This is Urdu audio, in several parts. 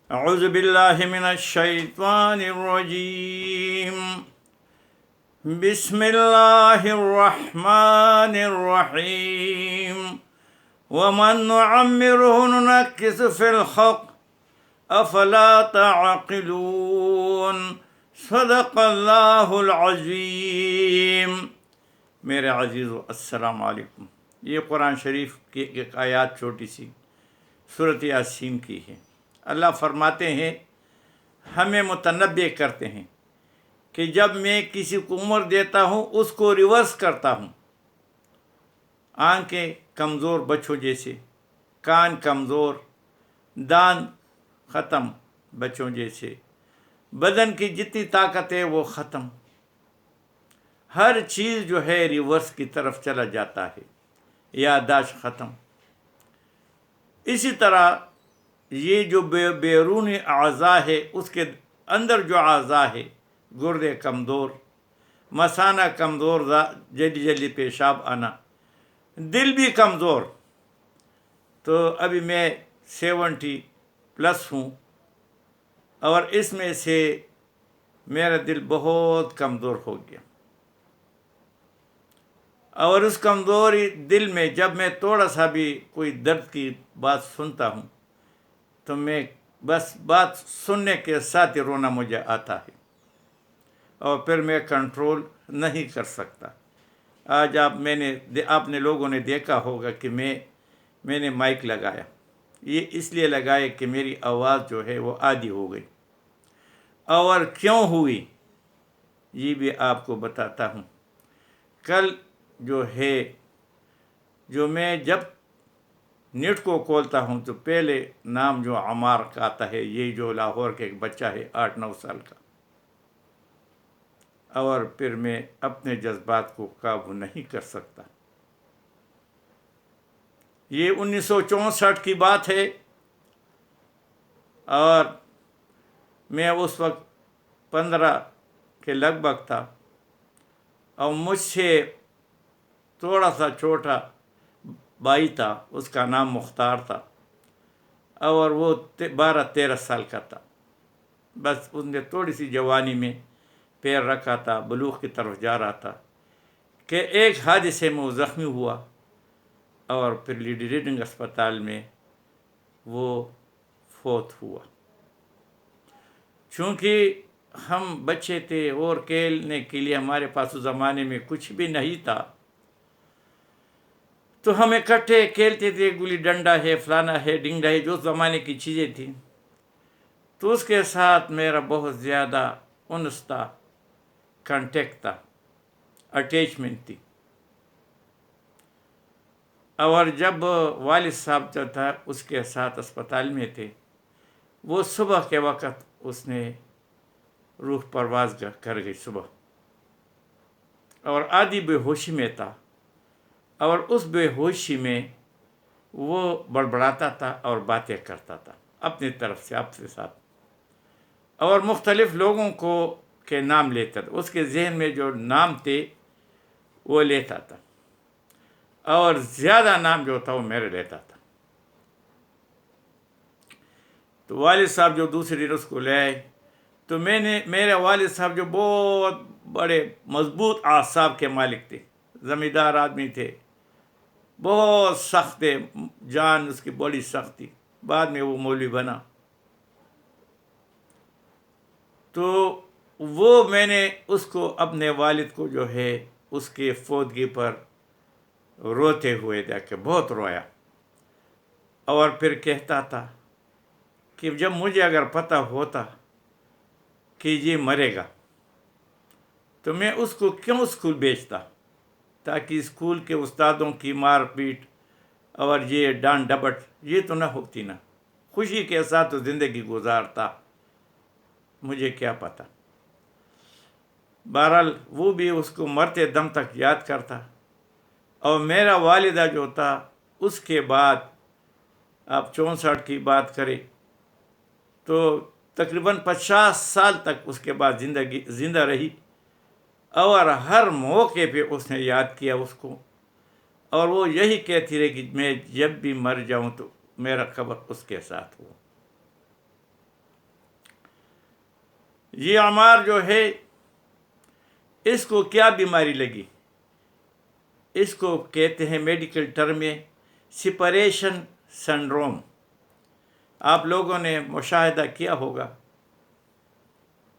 اعوذ باللہ من الشیطان الرجیم بسم اللہ الرحمن الرحیم ومن نعمره ننکس فی الخلق افلا تعقلون صدق اللہ العظیم۔ میرے عزیزو السلام علیکم۔ یہ قرآن شریف کی ایک آیات چھوٹی سی سورۃ یاسین کی ہے۔ اللہ فرماتے ہیں، ہمیں متنبع کرتے ہیں کہ جب میں کسی کو عمر دیتا ہوں اس کو ریورس کرتا ہوں۔ آنکھیں کمزور بچوں جیسے، کان کمزور، دان ختم بچوں جیسے، بدن کی جتنی طاقت ہے وہ ختم، ہر چیز جو ہے ریورس کی طرف چلا جاتا ہے، یادداشت ختم۔ اسی طرح یہ جو بیرونی اعضاء ہے اس کے اندر جو اعضاء ہے، گردے کمزور، مثانہ کمزور، جلدی جلدی پیشاب آنا، دل بھی کمزور۔ تو ابھی میں 70+ ہوں اور اس میں سے میرا دل بہت کمزور ہو گیا، اور اس کمزوری دل میں جب میں تھوڑا سا بھی کوئی درد کی بات سنتا ہوں تو میں بس بات سننے کے ساتھ ہی رونا مجھے آتا ہے، اور پھر میں کنٹرول نہیں کر سکتا۔ آج آپ نے لوگوں نے دیکھا ہوگا کہ میں نے مائک لگایا، یہ اس لیے لگایا کہ میری آواز جو ہے وہ آدھی ہو گئی، اور کیوں ہوئی یہ بھی آپ کو بتاتا ہوں۔ کل جو میں جب نیٹ کو کھولتا ہوں تو پہلے نام جو عمار کا آتا ہے، یہ جو لاہور کے ایک بچہ ہے 8-9 سال کا، اور پھر میں اپنے جذبات کو قابو نہیں کر سکتا۔ یہ 1964 کی بات ہے، اور میں اس وقت 15 کے لگ بھگ تھا، اور مجھ سے تھوڑا سا چھوٹا بھائی تھا، اس کا نام مختار تھا، اور وہ 12-13 سال کا تھا۔ بس اس نے تھوڑی سی جوانی میں پیر رکھا تھا، بلوغ کی طرف جا رہا تھا کہ ایک حادثے میں وہ زخمی ہوا، اور پھر لیڈی ریڈنگ اسپتال میں وہ فوت ہوا۔ چونکہ ہم بچے تھے اور کھیلنے کے لیے ہمارے پاس اس زمانے میں کچھ بھی نہیں تھا، تو ہم اکٹھے کھیلتے تھے، گلی ڈنڈا ہے، فلانا ہے، ڈنگا ہے، جو زمانے کی چیزیں تھیں۔ تو اس کے ساتھ میرا بہت زیادہ انس تھا، کانٹیکٹ تھا، اٹیچمنٹ تھی۔ اور جب والد صاحب جو تھا اس کے ساتھ اسپتال میں تھے، وہ صبح کے وقت اس نے روح پرواز کر گئی صبح، اور آدھی بے ہوشی میں تھا، اور اس بے ہوشی میں وہ بڑبڑاتا تھا اور باتیں کرتا تھا اپنی طرف سے اپنے ساتھ، اور مختلف لوگوں کے نام لیتا تھا۔ اس کے ذہن میں جو نام تھے وہ لیتا تھا، اور زیادہ نام جو تھا وہ میرے لیتا تھا۔ تو والد صاحب جو دوسری دن اس کو لے آئے، تو میرے والد صاحب جو بہت بڑے مضبوط اعصاب کے مالک تھے، زمیندار آدمی تھے، بہت سخت تھے، جان اس کی بڑی سخت تھی، بعد میں وہ مولوی بنا۔ تو میں نے اس کو، اپنے والد کو جو ہے اس کے فوتگی پر روتے ہوئے دیکھ کے بہت رویا، اور پھر کہتا تھا کہ جب مجھے اگر پتہ ہوتا کہ یہ مرے گا تو میں اس کو کیوں اسکول بھیجتا، تاکہ اسکول کے استادوں کی مار پیٹ اور یہ ڈانٹ ڈپٹ یہ تو نہ ہوتی نا، خوشی کے ساتھ تو زندگی گزارتا، مجھے کیا پتہ۔ بہرحال وہ بھی اس کو مرتے دم تک یاد کرتا۔ اور میرا والدہ جو تھا، اس کے بعد آپ 64 کی بات کریں تو تقریباً 50 سال تک اس کے بعد زندہ رہی، اور ہر موقع پہ اس نے یاد کیا اس کو، اور وہ یہی کہتی رہی کہ میں جب بھی مر جاؤں تو میرا قبر اس کے ساتھ ہو۔ یہ عمار جو ہے اس کو کیا بیماری لگی؟ اس کو کہتے ہیں میڈیکل ٹرم میں سپریشن سنڈروم۔ آپ لوگوں نے مشاہدہ کیا ہوگا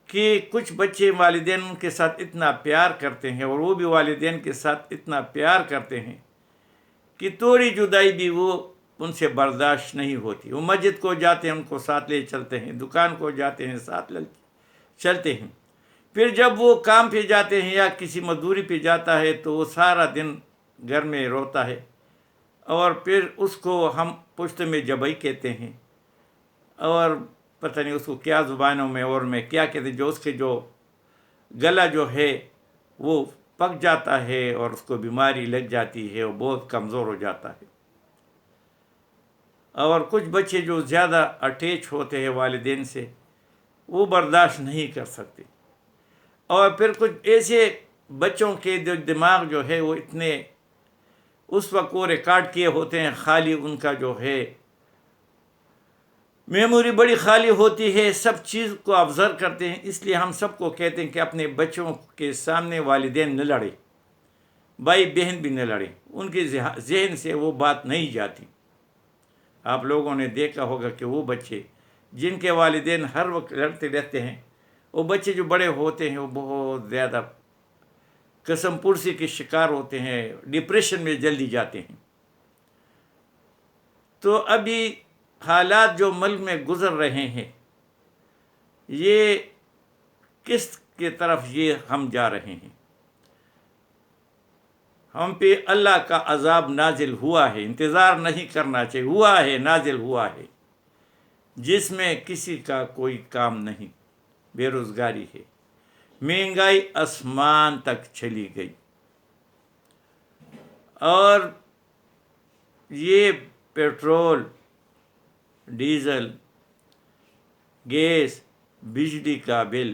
کہ کچھ بچے والدین ان کے ساتھ اتنا پیار کرتے ہیں اور وہ بھی والدین کے ساتھ اتنا پیار کرتے ہیں کہ تھوڑی جدائی بھی وہ ان سے برداشت نہیں ہوتی۔ وہ مسجد کو جاتے ہیں ان کو ساتھ لے چلتے ہیں، دکان کو جاتے ہیں ساتھ لے چلتے ہیں، پھر جب وہ کام پہ جاتے ہیں یا کسی مزدوری پہ جاتا ہے تو وہ سارا دن گھر میں روتا ہے، اور پھر اس کو ہم پشت میں جبئی کہتے ہیں، اور پتہ نہیں اس کو کیا زبانوں میں اور میں کیا کہتے ہیں، جو اس کے جو گلا جو ہے وہ پک جاتا ہے اور اس کو بیماری لگ جاتی ہے اور بہت کمزور ہو جاتا ہے۔ اور کچھ بچے جو زیادہ اٹیچ ہوتے ہیں والدین سے وہ برداشت نہیں کر سکتے، اور پھر کچھ ایسے بچوں کے جو دماغ جو ہے وہ اتنے اس وقت وہ ریکارڈ کیے ہوتے ہیں، خالی ان کا جو ہے میموری بڑی خالی ہوتی ہے، سب چیز کو آبزرو کرتے ہیں۔ اس لیے ہم سب کو کہتے ہیں کہ اپنے بچوں کے سامنے والدین نہ لڑے، بھائی بہن بھی نہ لڑیں، ان کے ذہن سے وہ بات نہیں جاتی۔ آپ لوگوں نے دیکھا ہوگا کہ وہ بچے جن کے والدین ہر وقت لڑتے رہتے ہیں، وہ بچے جو بڑے ہوتے ہیں وہ بہت زیادہ قسم پرسی کے شکار ہوتے ہیں، ڈپریشن میں جلدی جاتے ہیں۔ تو ابھی حالات جو ملک میں گزر رہے ہیں، یہ کس کی طرف یہ ہم جا رہے ہیں؟ ہم پہ اللہ کا عذاب نازل ہوا ہے، انتظار نہیں کرنا چاہیے، ہوا ہے، نازل ہوا ہے، جس میں کسی کا کوئی کام نہیں، بے روزگاری ہے، مہنگائی آسمان تک چلی گئی، اور یہ پیٹرول، ڈیزل، گیس، بجلی کا بل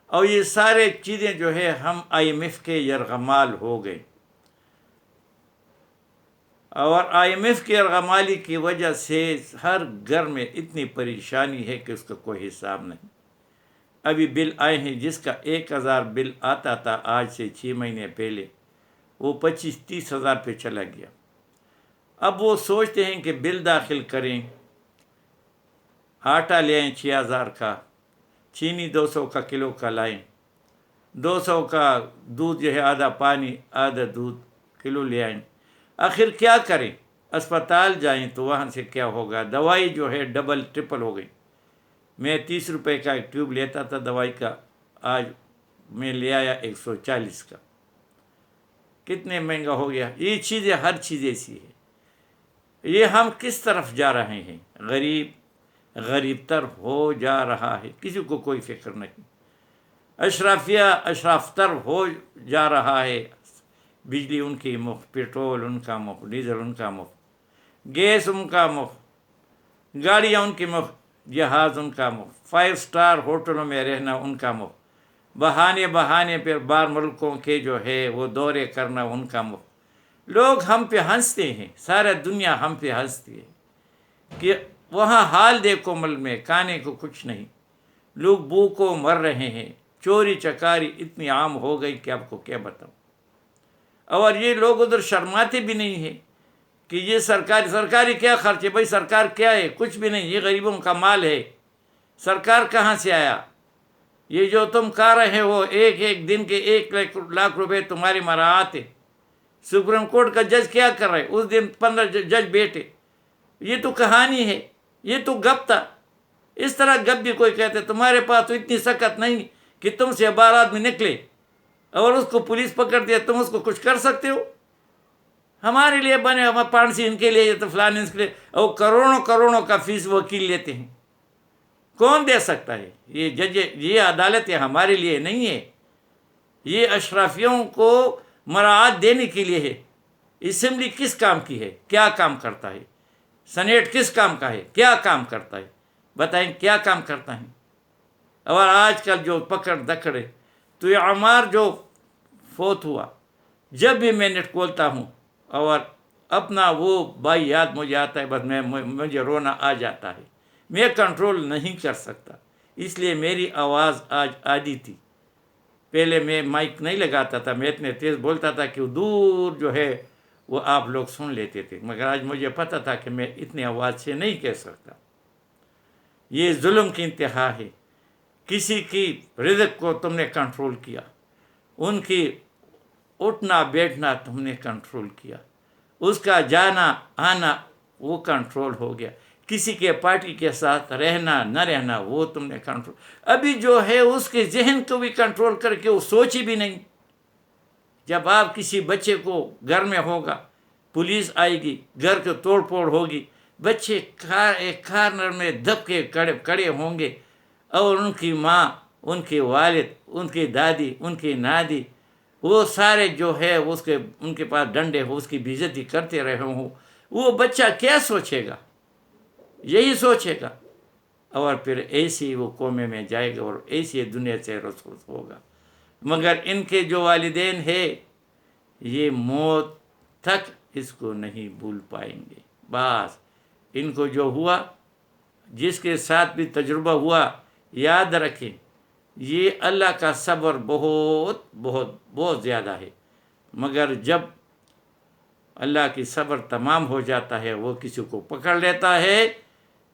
اور یہ سارے چیزیں جو ہے ہم IMF کے یرغمال ہو گئے، اور IMF کی یرغمالی کی وجہ سے ہر گھر میں اتنی پریشانی ہے کہ اس کا کوئی حساب نہیں۔ ابھی بل آئے ہیں جس کا 1000 بل آتا تھا آج سے 6 مہینے پہلے، وہ 25-30 ہزار پہ چلا گیا۔ اب وہ سوچتے ہیں کہ بل داخل کریں، آٹا لے آئیں 6000 کا، چینی 200 کا کلو کا لائیں، 200 کا دودھ جو ہے آدھا پانی آدھا دودھ کلو لے آئیں۔ آخر کیا کریں؟ اسپتال جائیں تو وہاں سے کیا ہوگا؟ دوائی جو ہے ڈبل ٹرپل ہو گئی۔ میں 30 روپے کا ایک ٹیوب لیتا تھا دوائی کا، آج میں لے آیا 140 کا۔ کتنے مہنگا ہو گیا؟ یہ چیزیں، ہر چیز ایسی ہے۔ یہ ہم کس طرف جا رہے ہیں؟ غریب تر ہو جا رہا ہے، کسی کو کوئی فکر نہیں۔ اشرافیہ اشراف تر ہو جا رہا ہے، بجلی ان کی مفت، پیٹرول ان کا مفت، ڈیزل ان کا مفت، گیس ان کا مفت، گاڑیاں ان کی مفت، جہاز ان کا مفت، 5 سٹار ہوٹلوں میں رہنا ان کا مفت، بہانے پھر باہر ملکوں کے جو ہے وہ دورے کرنا ان کا مفت۔ لوگ ہم پہ ہنستے ہیں، سارا دنیا ہم پہ ہنستی ہے کہ وہاں حال دیکھو، ملک میں کھانے کو کچھ نہیں، لوگ بھوکوں مر رہے ہیں، چوری چکاری اتنی عام ہو گئی کہ آپ کو کیا بتاؤں۔ اور یہ لوگ ادھر شرماتے بھی نہیں ہیں کہ یہ سرکاری کیا خرچ ہے؟ بھائی سرکار کیا ہے؟ کچھ بھی نہیں، یہ غریبوں کا مال ہے، سرکار کہاں سے آیا؟ یہ جو تم کہہ رہے ہو ایک دن کے 1 لاکھ روپے تمہاری مراعات ہے، سپریم کورٹ کا جج کیا کر رہے؟ اس دن 15 جج بیٹھے۔ یہ تو کہانی ہے، یہ تو گپ تھا۔ اس طرح گپ بھی کوئی کہتے تمہارے پاس تو اتنی سکت نہیں کہ تم سے 12 آدمی نکلے اور اس کو پولیس پکڑ دیا، تم اس کو کچھ کر سکتے ہو؟ ہمارے لیے بنے، ہمارے پانسی ان کے لیے، تو فلان ان کے لیے، اور کروڑوں کا فیس وکیل لیتے ہیں۔ کون دے سکتا ہے؟ یہ جج، یہ عدالت ہمارے لیے نہیں ہے، یہ اشرافیوں کو مراعات دینے کے لیے ہے۔ اسمبلی کس کام کی ہے؟ کیا کام کرتا ہے؟ سینیٹ کس کام کا ہے؟ کیا کام کرتا ہے؟ بتائیں کیا کام کرتا ہے؟ اور آج کل جو پکڑ دکڑ ہے، تو یہ عمار جو فوت ہوا، جب بھی میں نیٹ کھولتا ہوں اور اپنا وہ بھائی یاد مجھے آتا ہے، بس مجھے رونا آ جاتا ہے، میں کنٹرول نہیں کر سکتا۔ اس لیے میری آواز آج عادی تھی. پہلے میں مائک نہیں لگاتا تھا، میں اتنے تیز بولتا تھا کہ دور جو ہے وہ آپ لوگ سن لیتے تھے، مگر آج مجھے پتہ تھا کہ میں اتنی آواز سے نہیں کہہ سکتا. یہ ظلم کی انتہا ہے. کسی کی رزق کو تم نے کنٹرول کیا، ان کی اٹھنا بیٹھنا تم نے کنٹرول کیا، اس کا جانا آنا وہ کنٹرول ہو گیا. کسی کے پارٹی کے ساتھ رہنا نہ رہنا وہ تم نے کنٹرول. ابھی جو ہے اس کے ذہن کو بھی کنٹرول کر کے وہ سوچی بھی نہیں. جب آپ کسی بچے کو گھر میں ہوگا، پولیس آئے گی، گھر کے توڑ پھوڑ ہوگی، بچے ایک کارنر میں دب کے کڑے ہوں گے، اور ان کی ماں، ان کے والد، ان کی دادی، ان کی نادی، وہ سارے جو ہے ان کے پاس ڈنڈے ہو، اس کی بے عزتی کرتے رہے ہوں، وہ بچہ کیا سوچے گا؟ یہی سوچے گا، اور پھر ایسی وہ قومے میں جائے گا اور ایسی دنیا سے رسول ہوگا. مگر ان کے جو والدین ہیں یہ موت تک اس کو نہیں بھول پائیں گے. بس ان کو جو ہوا، جس کے ساتھ بھی تجربہ ہوا، یاد رکھیں یہ اللہ کا صبر بہت بہت بہت زیادہ ہے. مگر جب اللہ کی صبر تمام ہو جاتا ہے، وہ کسی کو پکڑ لیتا ہے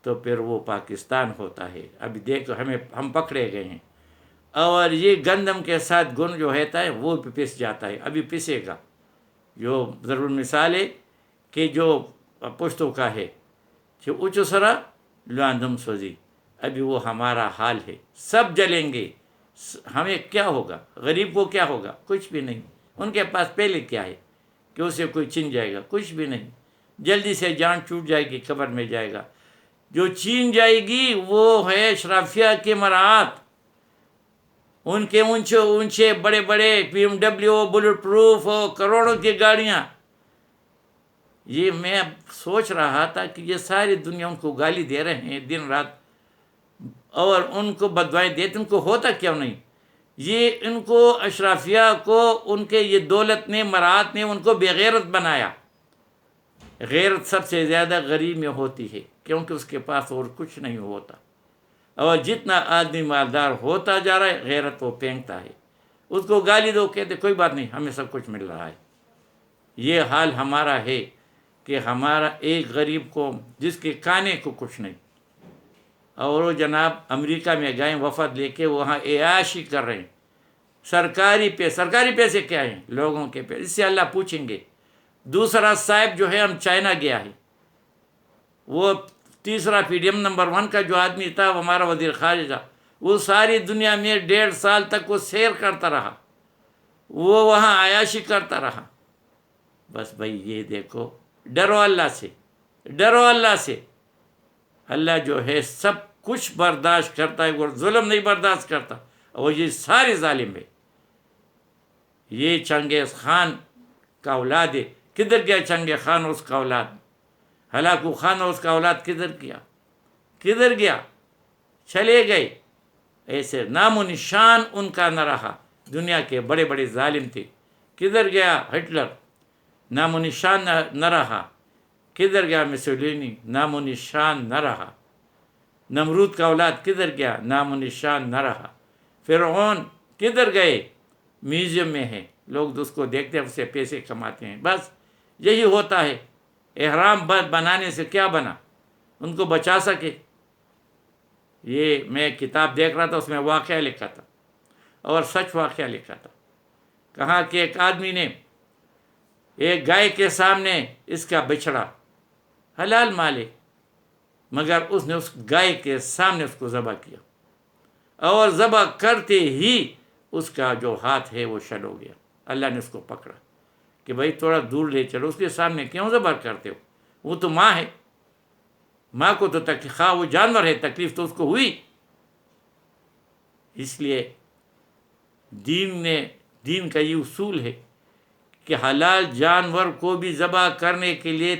تو پھر وہ پاکستان ہوتا ہے. ابھی دیکھو ہم پکڑے گئے ہیں، اور یہ گندم کے ساتھ گن جو ہوتا ہے وہ بھی پس جاتا ہے، ابھی پسے گا. جو ضرور مثال ہے کہ جو پشتو کا ہے کہ اچو سرا لاندم سوزی، ابھی وہ ہمارا حال ہے. سب جلیں گے، ہمیں کیا ہوگا؟ غریب کو کیا ہوگا؟ کچھ بھی نہیں. ان کے پاس پہلے کیا ہے کہ اسے کوئی چھین جائے گا؟ کچھ بھی نہیں. جلدی سے جان چھوٹ جائے گی، قبر میں جائے گا. جو چھین جائے گی وہ ہے اشرافیہ کے مراعات، ان کے اونچے اونچے بڑے بڑے BMW بلٹ پروف کروڑوں کی گاڑیاں. یہ میں سوچ رہا تھا کہ یہ ساری دنیا ان کو گالی دے رہے ہیں دن رات، اور ان کو بددعائیں دیتے، ان کو ہوتا کیوں نہیں؟ یہ ان کو اشرافیہ کو ان کے یہ دولت نے، مراعات نے ان کو بے غیرت بنایا. غیرت سب سے زیادہ غریب میں ہوتی ہے، کیونکہ اس کے پاس اور کچھ نہیں ہوتا. اور جتنا آدمی مالدار ہوتا جا رہا ہے غیرت وہ پھینکتا ہے. اس کو گالی دو، کہتے کوئی بات نہیں، ہمیں سب کچھ مل رہا ہے. یہ حال ہمارا ہے کہ ہمارا ایک غریب کو جس کے کھانے کو کچھ نہیں، اور وہ جناب امریکہ میں گئے وفد لے کے، وہاں عیاشی کر رہے ہیں. سرکاری پیسے کیا ہیں؟ لوگوں کے پیسے. اس سے اللہ پوچھیں گے. دوسرا صاحب جو ہے ہم چائنا گیا ہے، وہ تیسرا PDM نمبر 1 کا جو آدمی تھا، وہ ہمارا وزیر خارجہ، وہ ساری دنیا میں 1.5 سال تک وہ سیر کرتا رہا، وہ وہاں عیاشی کرتا رہا. بس بھائی یہ دیکھو، ڈرو اللہ سے، ڈرو اللہ سے. اللہ جو ہے سب کچھ برداشت کرتا ہے، وہ ظلم نہیں برداشت کرتا، اور یہ سارے ظالم ہے. یہ چنگیز خان کا اولاد ہے. کدھر گیا چنگیز خان اور اس کا اولاد؟ ہلاکو خان اور اس کا اولاد کدھر گیا؟ چلے گئے. ایسے نام و نشان ان کا نہ رہا. دنیا کے بڑے بڑے ظالم تھے. کدھر گیا ہٹلر؟ نام و نشان نہ رہا. کدھر گیا مسولینی؟ نام و نشان نہ رہا. نمرود کا اولاد کدھر گیا؟ نام و نشان نہ رہا. فرعون کدھر گئے؟ میوزیم میں ہے، لوگ اس کو دیکھتے ہیں، اس سے پیسے کماتے ہیں. بس یہی ہوتا ہے. احرام بنانے سے کیا بنا؟ ان کو بچا سکے؟ یہ میں کتاب دیکھ رہا تھا، اس میں واقعہ لکھا تھا، اور سچ واقعہ لکھا تھا. کہا کہ ایک آدمی نے ایک گائے کے سامنے اس کا بچڑا، حلال مال ہے، مگر اس نے اس گائے کے سامنے اس کو ذبح کیا، اور ذبح کرتے ہی اس کا جو ہاتھ ہے وہ شل ہو گیا. اللہ نے اس کو پکڑا کہ بھائی تھوڑا دور لے چلو، اس کے سامنے کیوں ذبح کرتے ہو؟ وہ تو ماں ہے، ماں کو تو تکلیف، خواہ وہ جانور ہے، تکلیف تو اس کو ہوئی. اس لیے دین کا یہ اصول ہے کہ حلال جانور کو بھی ذبح کرنے کے لیے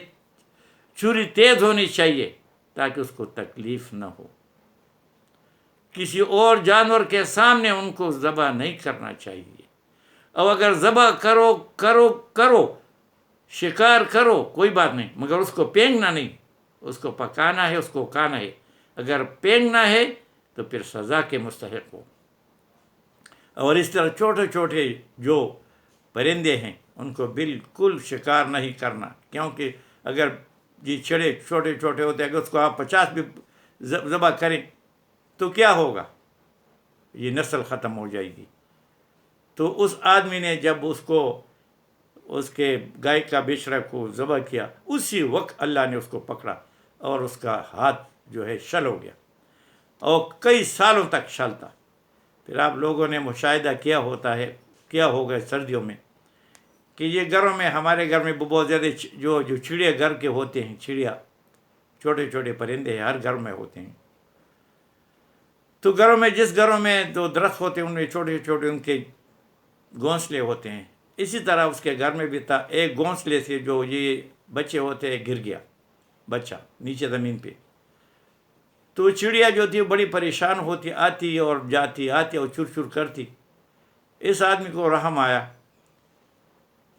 چھری تیز ہونی چاہیے تاکہ اس کو تکلیف نہ ہو. کسی اور جانور کے سامنے ان کو ذبح نہیں کرنا چاہیے. اور اگر ذبح کرو شکار کرو کوئی بات نہیں، مگر اس کو پینگنا نہیں. اس کو پکانا ہے، اس کو کھانا ہے. اگر پینگنا ہے تو پھر سزا کے مستحق ہو. اور اس طرح چھوٹے چھوٹے جو پرندے ہیں ان کو بالکل شکار نہیں کرنا، کیونکہ اگر یہ چڑے چھوٹے چھوٹے ہوتے ہیں، اگر اس کو آپ 50 بھی ذبح کریں تو کیا ہوگا؟ یہ نسل ختم ہو جائے گی. تو اس آدمی نے جب اس کے گائے کا بچڑا کو ذبح کیا، اسی وقت اللہ نے اس کو پکڑا اور اس کا ہاتھ جو ہے شل ہو گیا، اور کئی سالوں تک شل تھا. پھر آپ لوگوں نے مشاہدہ کیا ہوگا سردیوں میں کہ یہ گھروں میں، ہمارے گھر میں بہت زیادہ جو چڑیا گھر کے ہوتے ہیں، چڑیا چھوٹے چھوٹے پرندے ہر گھر میں ہوتے ہیں. تو گھروں میں، جس گھروں میں دو درخت ہوتے ہیں ان میں چھوٹے چھوٹے ان کے گھونسلے ہوتے ہیں. اسی طرح اس کے گھر میں بھی تھا. ایک گھونسلے سے جو یہ بچے ہوتے ہیں گر گیا بچہ نیچے زمین پہ. تو چڑیا جو تھی بڑی پریشان ہوتی، آتی اور جاتی، آتی اور چور چور کرتی. اس آدمی کو رحم آیا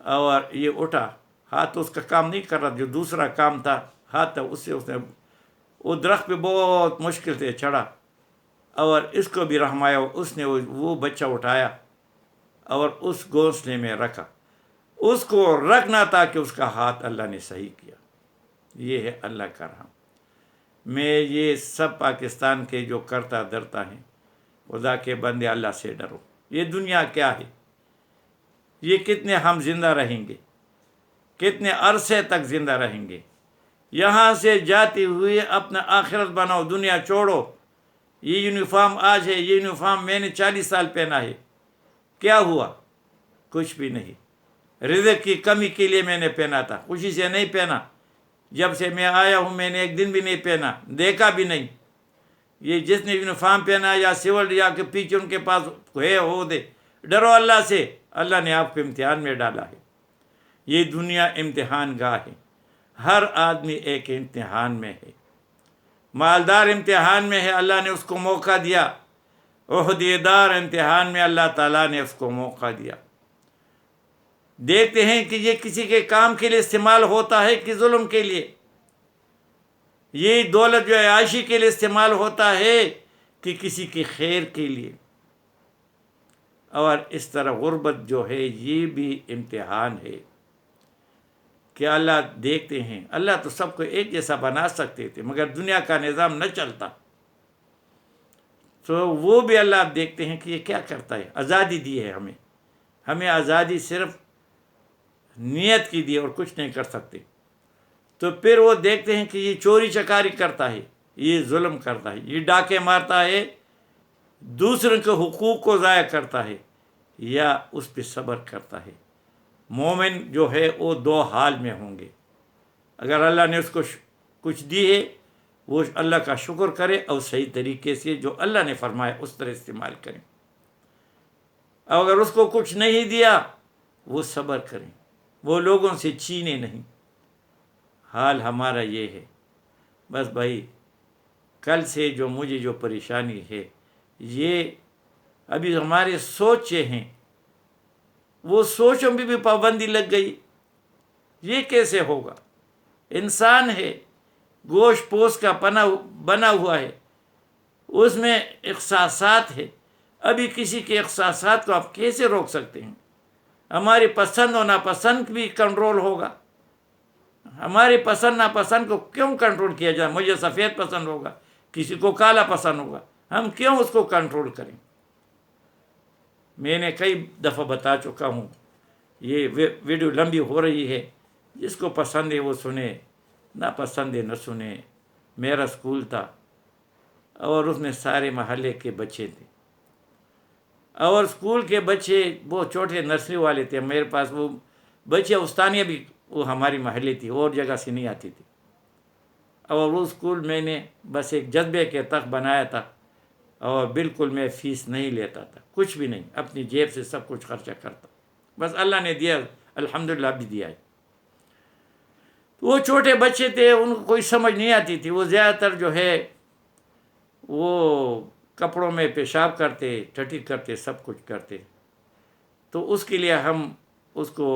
اور یہ اٹھا. ہاتھ تو اس کا کام نہیں کر رہا، جو دوسرا کام تھا ہاتھ تھا، اس نے وہ درخت پہ بہت مشکل سے چڑھا، اور اس کو بھی رحم آیا. اس نے وہ بچہ اٹھایا اور اس گھونسلے میں رکھا. اس کو رکھنا تھا کہ اس کا ہاتھ اللہ نے صحیح کیا. یہ ہے اللہ کا رحم. میں یہ سب پاکستان کے جو کرتا درتا ہیں، خدا کے بندے اللہ سے ڈرو. یہ دنیا کیا ہے؟ یہ کتنے ہم زندہ رہیں گے؟ کتنے عرصے تک زندہ رہیں گے؟ یہاں سے جاتے ہوئے اپنا آخرت بناؤ، دنیا چھوڑو. یہ یونیفارم آج ہے، یہ یونیفارم میں نے 40 سال پہنا ہے. کیا ہوا؟ کچھ بھی نہیں. رزق کی کمی کے لیے میں نے پہنا تھا، خوشی سے نہیں پہنا. جب سے میں آیا ہوں میں نے ایک دن بھی نہیں پہنا، دیکھا بھی نہیں. یہ جس نے یونیفارم پہنا یا سول یا کے پیچھے ان کے پاس ہے ہو دے. ڈرو اللہ سے، اللہ نے آپ کو امتحان میں ڈالا ہے. یہ دنیا امتحان گاہ ہے. ہر آدمی ایک امتحان میں ہے. مالدار امتحان میں ہے، اللہ نے اس کو موقع دیا. عہدیدار امتحان میں اللہ تعالیٰ نے اس کو موقع دیا. دیکھتے ہیں کہ یہ کسی کے کام کے لیے استعمال ہوتا ہے کہ ظلم کے لیے. یہ دولت جو ہے عائشی کے لیے استعمال ہوتا ہے کہ کسی کے خیر کے لیے. اور اس طرح غربت جو ہے یہ بھی امتحان ہے کہ اللہ دیکھتے ہیں. اللہ تو سب کو ایک جیسا بنا سکتے تھے، مگر دنیا کا نظام نہ چلتا. تو وہ بھی اللہ دیکھتے ہیں کہ یہ کیا کرتا ہے. آزادی دی ہے ہمیں آزادی صرف نیت کی دی اور کچھ نہیں کر سکتے. تو پھر وہ دیکھتے ہیں کہ یہ چوری چکاری کرتا ہے، یہ ظلم کرتا ہے، یہ ڈاکے مارتا ہے، دوسروں کے حقوق کو ضائع کرتا ہے، یا اس پہ صبر کرتا ہے. مومن جو ہے وہ دو حال میں ہوں گے. اگر اللہ نے اس کو کچھ دی ہے وہ اللہ کا شکر کرے اور صحیح طریقے سے جو اللہ نے فرمایا اس طرح استعمال کریں. اگر اس کو کچھ نہیں دیا وہ صبر کریں، وہ لوگوں سے چھینے نہیں. حال ہمارا یہ ہے. بس بھائی کل سے جو مجھے جو پریشانی ہے، یہ ابھی ہمارے سوچے ہیں، وہ سوچوں میں بھی پابندی لگ گئی. یہ کیسے ہوگا؟ انسان ہے، گوشت پوست کا بنا ہوا ہے، اس میں احساسات ہے. ابھی کسی کے احساسات کو آپ کیسے روک سکتے ہیں؟ ہماری پسند و ناپسند بھی کنٹرول ہوگا. ہماری پسند ناپسند کو کیوں کنٹرول کیا جائے؟ مجھے سفید پسند ہوگا، کسی کو کالا پسند ہوگا، ہم کیوں اس کو کنٹرول کریں؟ میں نے کئی دفعہ بتا چکا ہوں. یہ ویڈیو لمبی ہو رہی ہے، جس کو پسند ہے وہ سنے، نہ پسند ہے نہ سنے. میرا سکول تھا اور اس میں سارے محلے کے بچے تھے، اور سکول کے بچے بہت چھوٹے نرسری والے تھے. میرے پاس وہ بچے استانیہ بھی وہ ہماری محلے تھی، اور جگہ سے نہیں آتی تھی. اور وہ سکول میں نے بس ایک جذبے کے تحت بنایا تھا، اور بالکل میں فیس نہیں لیتا تھا، کچھ بھی نہیں، اپنی جیب سے سب کچھ خرچہ کرتا. بس اللہ نے دیا، الحمدللہ بھی دیا ہے. وہ چھوٹے بچے تھے، ان کو کوئی سمجھ نہیں آتی تھی. وہ زیادہ تر جو ہے وہ کپڑوں میں پیشاب کرتے، ٹٹی کرتے، سب کچھ کرتے. تو اس کے لیے ہم اس کو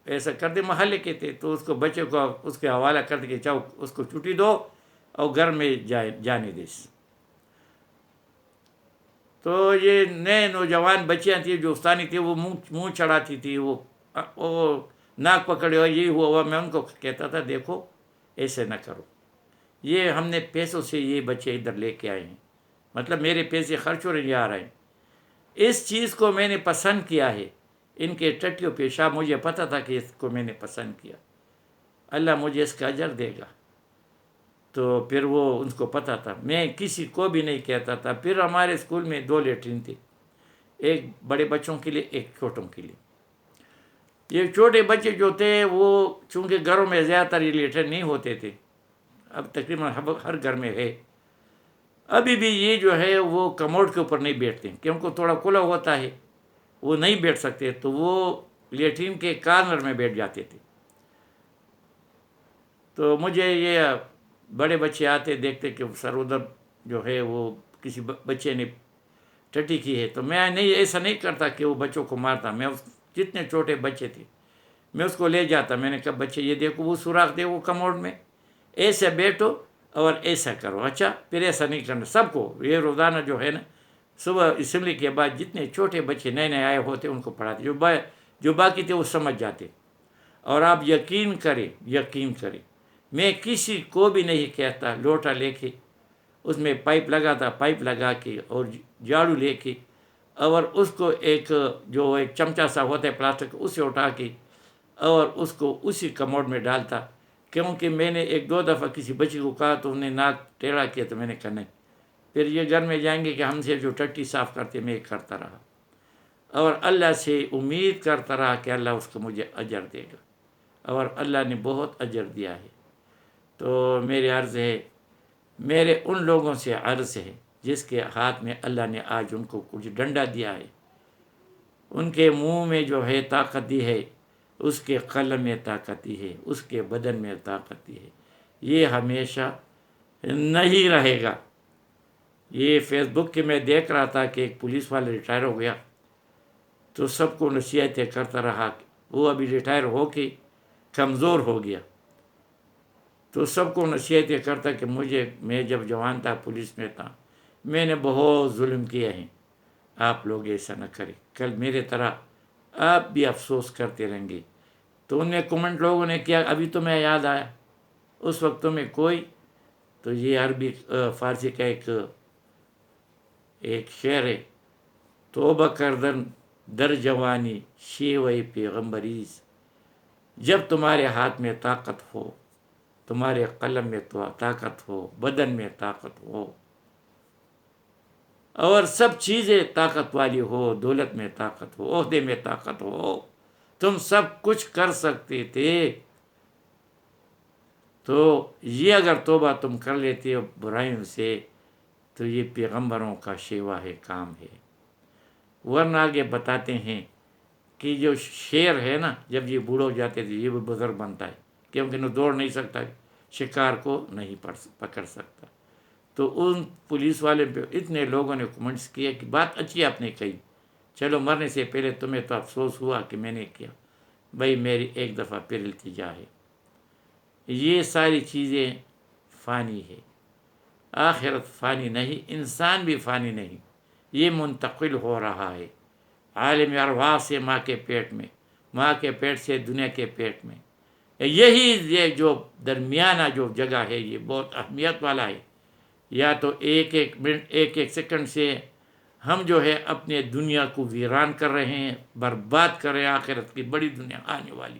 ایسا کرتے، محلے کے تھے تو اس کو بچے کو اس کے حوالہ کرتے کہ چاہو اس کو چھٹی دو اور گھر میں جانے دے. تو یہ نئے نوجوان بچیاں تھیں جو استانی تھی، وہ منہ چڑھاتی تھی، وہ ناک پکڑے ہوا یہ ہوا، میں ان کو کہتا تھا دیکھو ایسے نہ کرو، یہ ہم نے پیسوں سے یہ بچے ادھر لے کے آئے ہیں، مطلب میرے پیسے خرچ ہو رہے ہیں، یہ آ رہے ہیں۔ اس چیز کو میں نے پسند کیا ہے، ان کے ٹٹیوں پیشاب مجھے پتہ تھا کہ اس کو میں نے پسند کیا، اللہ مجھے اس کا اجر دے گا۔ تو پھر وہ ان کو پتہ تھا، میں کسی کو بھی نہیں کہتا تھا۔ پھر ہمارے اسکول میں 2 لیٹرین تھے، ایک بڑے بچوں کے لیے، ایک چھوٹوں کے لیے۔ یہ چھوٹے بچے جو تھے وہ چونکہ گھروں میں زیادہ تر یہ لیٹرین نہیں ہوتے تھے، اب تقریباً ہر گھر میں ہے، ابھی بھی یہ جو ہے وہ کموڈ کے اوپر نہیں بیٹھتے کیونکہ ان کو تھوڑا کھلا ہوتا ہے، وہ نہیں بیٹھ سکتے، تو وہ لیٹرین کے کارنر میں بیٹھ جاتے تھے۔ تو مجھے یہ بڑے بچے آتے دیکھتے کہ سر ادھر جو ہے وہ کسی بچے نے ٹٹی کی ہے، تو میں نہیں ایسا نہیں کرتا کہ وہ بچوں کو مارتا، میں جتنے چھوٹے بچے تھے میں اس کو لے جاتا، میں نے کہا بچے یہ دیکھو وہ سوراخ دیکھو کموڈ میں، ایسے بیٹھو اور ایسا کرو، اچھا پھر ایسا نہیں کرنا۔ سب کو یہ روزانہ جو ہے نا صبح اسمبلی کے بعد جتنے چھوٹے بچے نئے نئے آئے ہوتے ان کو پڑھاتے، جو باقی تھے وہ سمجھ جاتے۔ اور آپ یقین کریں میں کسی کو بھی نہیں کہتا، لوٹا لے کے اس میں پائپ لگا کے اور جھاڑو لے کے اور اس کو ایک چمچہ سا ہوتا ہے پلاسٹک اسے اٹھا کے اور اس کو اسی کموڈ میں ڈالتا، کیونکہ میں نے 1-2 دفعہ کسی بچی کو کہا تو انہیں ناک ٹیڑھا کیا، تو میں نے کہا نہیں، پھر یہ گھر میں جائیں گے کہ ہم سے جو ٹٹی صاف کرتے میں کرتا رہا اور اللہ سے امید کرتا رہا کہ اللہ اس کو مجھے اجر دے گا، اور اللہ نے بہت اجر دیا ہے۔ تو میرے عرض ہے، میرے ان لوگوں سے عرض ہے جس کے ہاتھ میں اللہ نے آج ان کو کچھ ڈنڈا دیا ہے، ان کے منہ میں جو ہے طاقت دی ہے، اس کے قلم میں طاقت دی ہے، اس کے بدن میں طاقت دی ہے، یہ ہمیشہ نہیں رہے گا۔ یہ فیس بک کے میں دیکھ رہا تھا کہ ایک پولیس والا ریٹائر ہو گیا تو سب کو نصیحتیں کرتا رہا، وہ ابھی ریٹائر ہو کے کمزور ہو گیا تو سب کو نصیحتیں کرتا کہ میں جب جوان تھا پولیس میں تھا میں نے بہت ظلم کیے ہیں، آپ لوگ ایسا نہ کریں، کل میرے طرح آپ بھی افسوس کرتے رہیں گے۔ تو ان میں کمنٹ لوگوں نے کیا، ابھی تو میں یاد آیا اس وقتوں میں کوئی، تو یہ عربی فارسی کا ایک شعر ہے، توبہ کردن در جوانی شیوہ پیغمبریز، جب تمہارے ہاتھ میں طاقت ہو، تمہارے قلم میں تو طاقت ہو، بدن میں طاقت ہو اور سب چیزیں طاقت والی ہو، دولت میں طاقت ہو، عہدے میں طاقت ہو، تم سب کچھ کر سکتے تھے، تو یہ اگر توبہ تم کر لیتے ہو برائیوں سے تو یہ پیغمبروں کا شیوا ہے، کام ہے۔ ورنہ آگے بتاتے ہیں کہ جو شیر ہے نا، جب یہ بوڑھا ہو جاتے تھے یہ بھی بزرگ بنتا ہے کیونکہ وہ دوڑ نہیں سکتا، شکار کو نہیں پکڑ سکتا۔ تو ان پولیس والے پہ اتنے لوگوں نے کمنٹس کیا کہ بات اچھی آپ نے کہی، چلو مرنے سے پہلے تمہیں تو افسوس ہوا کہ میں نے کیا، بھائی میری ایک دفعہ پھر التجا ہے۔ یہ ساری چیزیں فانی ہے، آخرت فانی نہیں، انسان بھی فانی نہیں، یہ منتقل ہو رہا ہے عالم ارواح سے ماں کے پیٹ میں، ماں کے پیٹ سے دنیا کے پیٹ میں۔ یہی یہ جو درمیانہ جو جگہ ہے یہ بہت اہمیت والا ہے، یا تو ایک منٹ ایک سیکنڈ سے ہم جو ہے اپنے دنیا کو ویران کر رہے ہیں، برباد کر رہے ہیں آخرت کی بڑی دنیا آنے والی،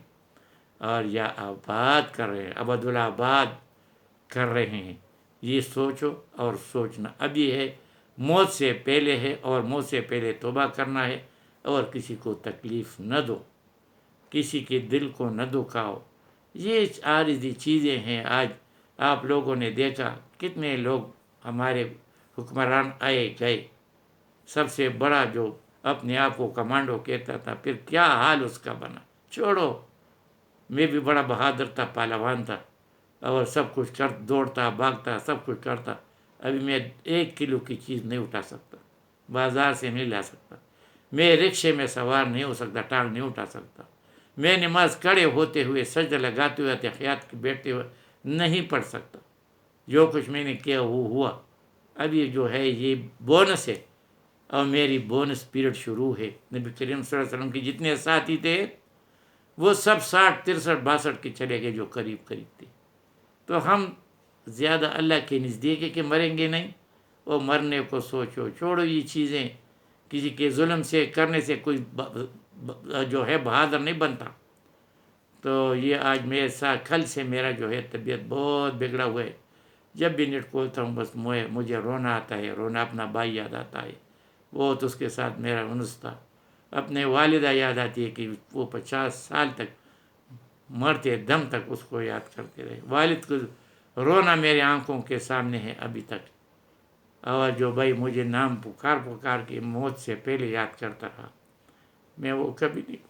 اور یا آباد کر رہے ہیں، ابدالآباد کر رہے ہیں۔ یہ سوچو اور سوچنا ابھی ہے، موت سے پہلے ہے، اور موت سے پہلے توبہ کرنا ہے، اور کسی کو تکلیف نہ دو، کسی کے دل کو نہ دکھاؤ۔ یہ عارضی چیزیں ہیں۔ آج آپ لوگوں نے دیکھا کتنے لوگ ہمارے حکمران آئے گئے، سب سے بڑا جو اپنے آپ کو کمانڈو کہتا تھا، پھر کیا حال اس کا بنا، چھوڑو، میں بھی بڑا بہادر تھا، پہلوان تھا اور سب کچھ دوڑتا بھاگتا سب کچھ کرتا، ابھی میں 1 کلو کی چیز نہیں اٹھا سکتا، بازار سے نہیں لا سکتا، میں رکشے میں سوار نہیں ہو سکتا، ٹانگ نہیں اٹھا سکتا، میں نماز کھڑے ہوتے ہوئے سجدہ لگاتے ہوئے تحیات بیٹھتے ہوئے نہیں پڑھ سکتا، جو کچھ میں نے کیا وہ ہوا۔ اب یہ جو ہے یہ بونس ہے اور میری بونس پیریڈ شروع ہے. نبی کریم صلی اللہ علیہ وسلم کے جتنے ساتھی تھے وہ سب 60 63 62 کے چلے گئے جو قریب قریب تھے. تو ہم زیادہ اللہ کے نزدیک ہے کہ مریں گے نہیں، اور مرنے کو سوچو چھوڑو یہ چیزیں. کسی کے ظلم سے کرنے سے کوئی جو ہے بہادر نہیں بنتا. تو یہ آج میرے ساتھ کل سے میرا جو ہے طبیعت بہت بگڑا ہوا ہے. جب بھی نیٹ کھولتا ہوں بس مجھے رونا آتا ہے، رونا اپنا بھائی یاد آتا ہے. بہت اس کے ساتھ میرا انس تھا. اپنے والدہ یاد آتی ہے کہ وہ 50 سال تک مرتے دم تک اس کو یاد کرتے رہے. والد کو رونا میرے آنکھوں کے سامنے ہے ابھی تک. اور جو بھائی مجھے نام پکار پکار کے موت سے پہلے یاد کرتا رہا، میں وہ کبھی نہیں